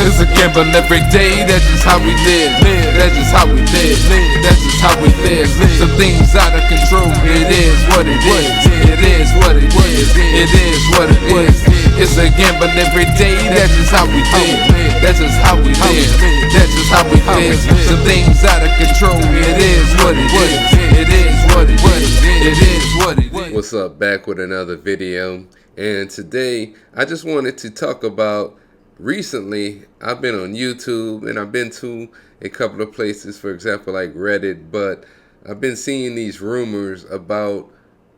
It's a gamble every day, that's just how we live. That's just how we live. That's just how we live. Some things out of control. It is what it is. It is what it is. It is what it is. It's a gamble every day, that's just how we live. That's just how we live. That's just how we live. Some things out of control. It is what it is. It is what it is. It is what it is. What's up? Back with another video, and today I just wanted to talk about, recently I've been on YouTube and I've been to a couple of places, for example like Reddit, but I've been seeing these rumors about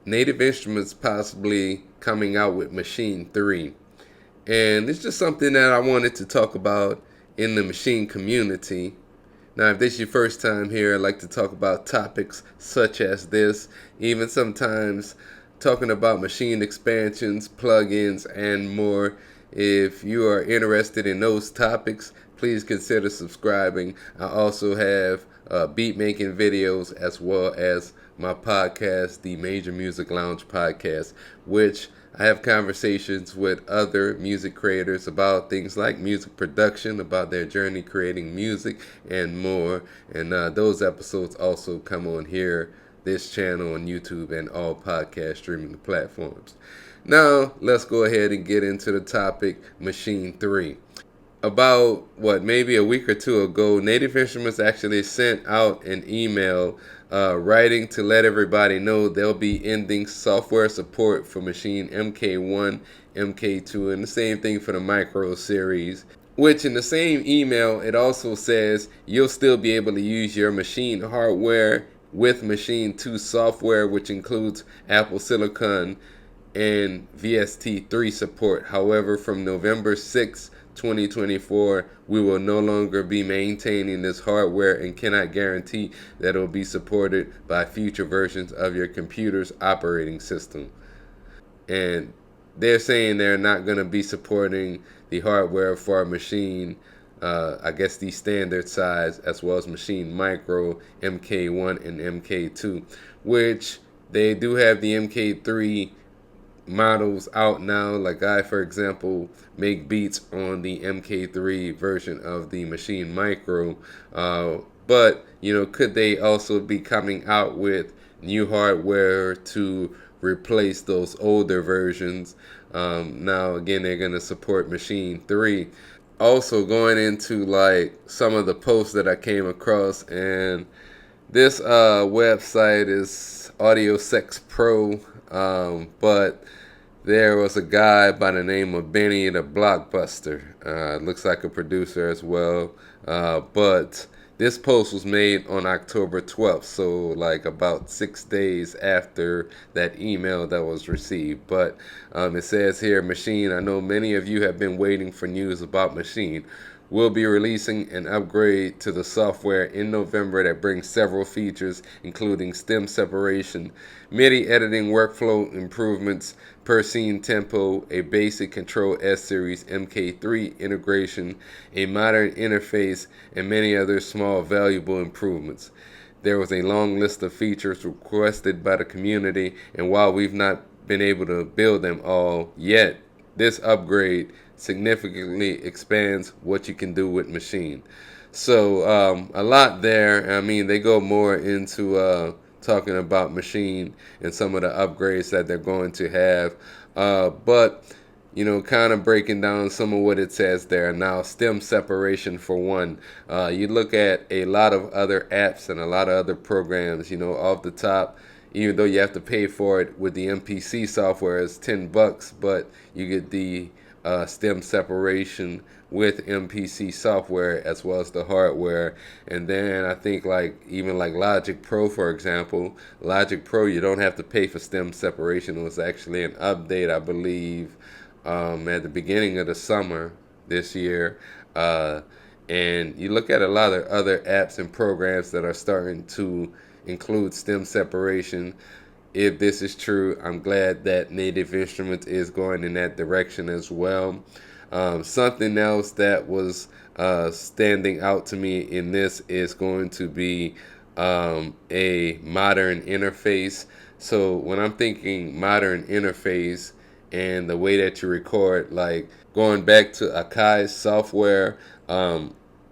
Native Instruments possibly coming out with Maschine 3, and it's just something that I wanted to talk about in the Maschine community. Now, if this is your first time here, I'd like to talk about topics such as this, even sometimes talking about Maschine expansions, plugins, and more. If you are interested in those topics, please consider subscribing. I also have beat making videos, as well as my podcast, the Major Music Lounge podcast, which I have conversations with other music creators about things like music production, about their journey creating music, and more. And those episodes also come on here, this channel on YouTube, and all podcast streaming platforms. Now, let's go ahead and get into the topic, Maschine 3. About, maybe a week or two ago, Native Instruments actually sent out an email writing to let everybody know they'll be ending software support for Maschine MK1, MK2, and the same thing for the Micro series. Which, in the same email, it also says you'll still be able to use your Maschine hardware with Maschine 2 software, which includes Apple Silicon and VST3 support. However, from November 6, 2024, we will no longer be maintaining this hardware and cannot guarantee that it will be supported by future versions of your computer's operating system. And they're saying they're not going to be supporting the hardware for Maschine, I guess the standard size, as well as Maschine Micro, MK1 and MK2, which they do have the MK3 models out now. Like I, for example, make beats on the MK3 version of the Maschine Micro, but could they also be coming out with new hardware to replace those older versions? Now again, they're going to support Maschine 3. Also, going into like some of the posts that I came across, and this website is Audio Sex Pro, but there was a guy by the name of Benny the Blockbuster. Looks like a producer as well. But this post was made on October 12th, so like about 6 days after that email that was received. But it says here, Maschine, I know many of you have been waiting for news about Maschine. We'll be releasing an upgrade to the software in November that brings several features, including stem separation, MIDI editing workflow improvements, per scene tempo, a basic Control S Series MK3 integration, a modern interface, and many other small valuable improvements. There was a long list of features requested by the community, and while we've not been able to build them all yet, this upgrade significantly expands what you can do with Maschine. So a lot there. I mean, they go more into talking about Maschine and some of the upgrades that they're going to have, but kind of breaking down some of what it says there. Now, stem separation for one. You look at a lot of other apps and a lot of other programs, off the top, even though you have to pay for it with the MPC software, it's $10, but you get the stem separation with MPC software as well as the hardware. And then I think even like Logic Pro, for example, Logic Pro, you don't have to pay for stem separation. It was actually an update, I believe, at the beginning of the summer this year. And you look at a lot of other apps and programs that are starting to include stem separation. If this is true, I'm glad that Native Instruments is going in that direction as well. Something else that was standing out to me in this is going to be a modern interface. So when I'm thinking modern interface and the way that you record, like going back to Akai's software,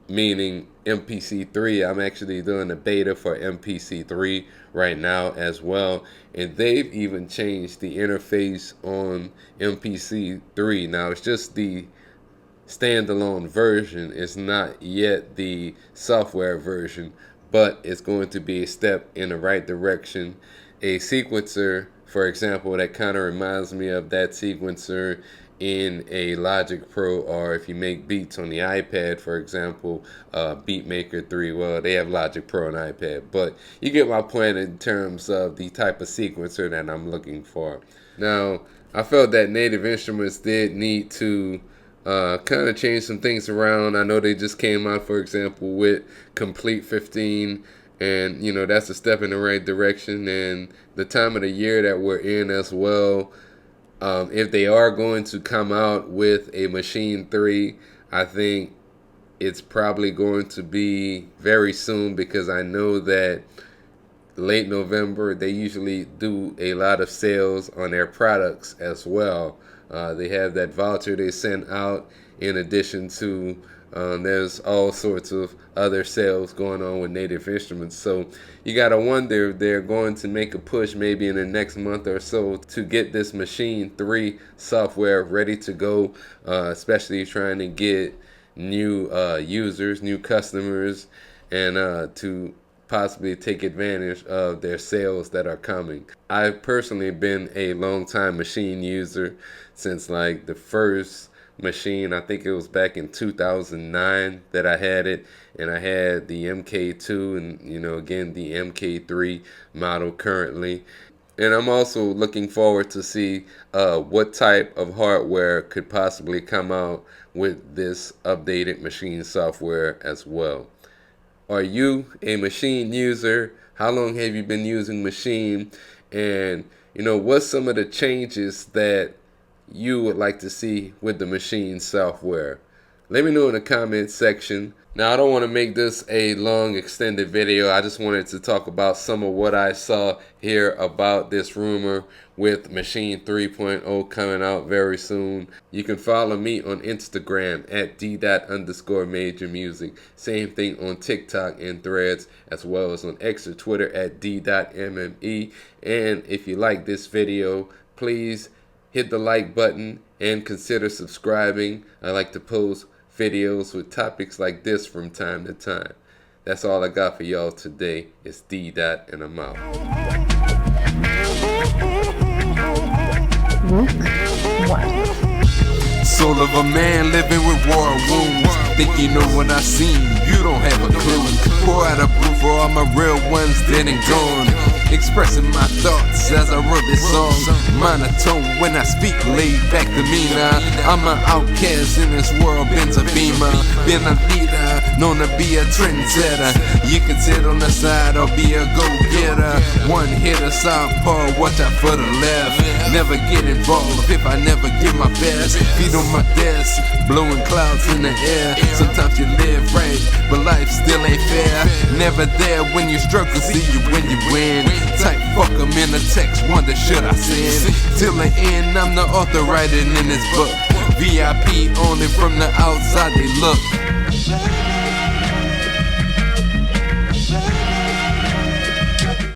meaning MPC3. I'm actually doing a beta for MPC3 right now as well, and they've even changed the interface on MPC3. Now it's just the standalone version, it's not yet the software version, but it's going to be a step in the right direction. A sequencer, for example, that kind of reminds me of that sequencer in a Logic Pro, or if you make beats on the iPad, for example, Beatmaker 3. Well, they have Logic Pro on iPad, but you get my point in terms of the type of sequencer that I'm looking for. Now, I felt that Native Instruments did need to kind of change some things around. I know they just came out, for example, with Complete 15, and you know, that's a step in the right direction. And the time of the year that we're in as well, if they are going to come out with a Maschine 3, I think it's probably going to be very soon, because I know that late November they usually do a lot of sales on their products as well. They have that voucher they send out, in addition to there's all sorts of other sales going on with Native Instruments. So you gotta wonder if they're going to make a push maybe in the next month or so to get this Maschine 3 software ready to go, especially trying to get new users, new customers, and to possibly take advantage of their sales that are coming. I've personally been a long time Maschine user since like the first Maschine. I think it was back in 2009 that I had it, and I had the MK2 and, you know, again the MK3 model currently. And I'm also looking forward to see what type of hardware could possibly come out with this updated Maschine software as well. Are you a Maschine user? How long have you been using Maschine? And you know, what's some of the changes that you would like to see with the Maschine software? Let me know in the comment section. Now, I don't want to make this a long extended video. I just wanted to talk about some of what I saw here about this rumor with Maschine 3.0 coming out very soon. You can follow me on Instagram at d._major music. Same thing on TikTok and Threads, as well as on X or Twitter at d.mme. And if you like this video, please hit the like button and consider subscribing. I like to post videos with topics like this from time to time. That's all I got for y'all today. It's D. and I'm out. Soul of a man living with war wounds. Think you know what I seen, you don't have a clue. Pour out a brew for all my real ones dead and gone. Expressing my thoughts as I wrote this song. Monotone when I speak, laid back demeanor. I'm an outcast in this world, been a beamer. Been a leader, known to be a trendsetter. You can sit on the side or be a go-getter. One hitter, southpaw, watch out for the left. Never get involved if I never give my best. Feet on my desk, blowing clouds in the air. Sometimes you live right, but life still ain't fair. Never there when you struggle, see you when you win. Type fuck 'em in the text, wonder should I sin? Till the end, I'm the author writing in this book. VIP only from the outside they look.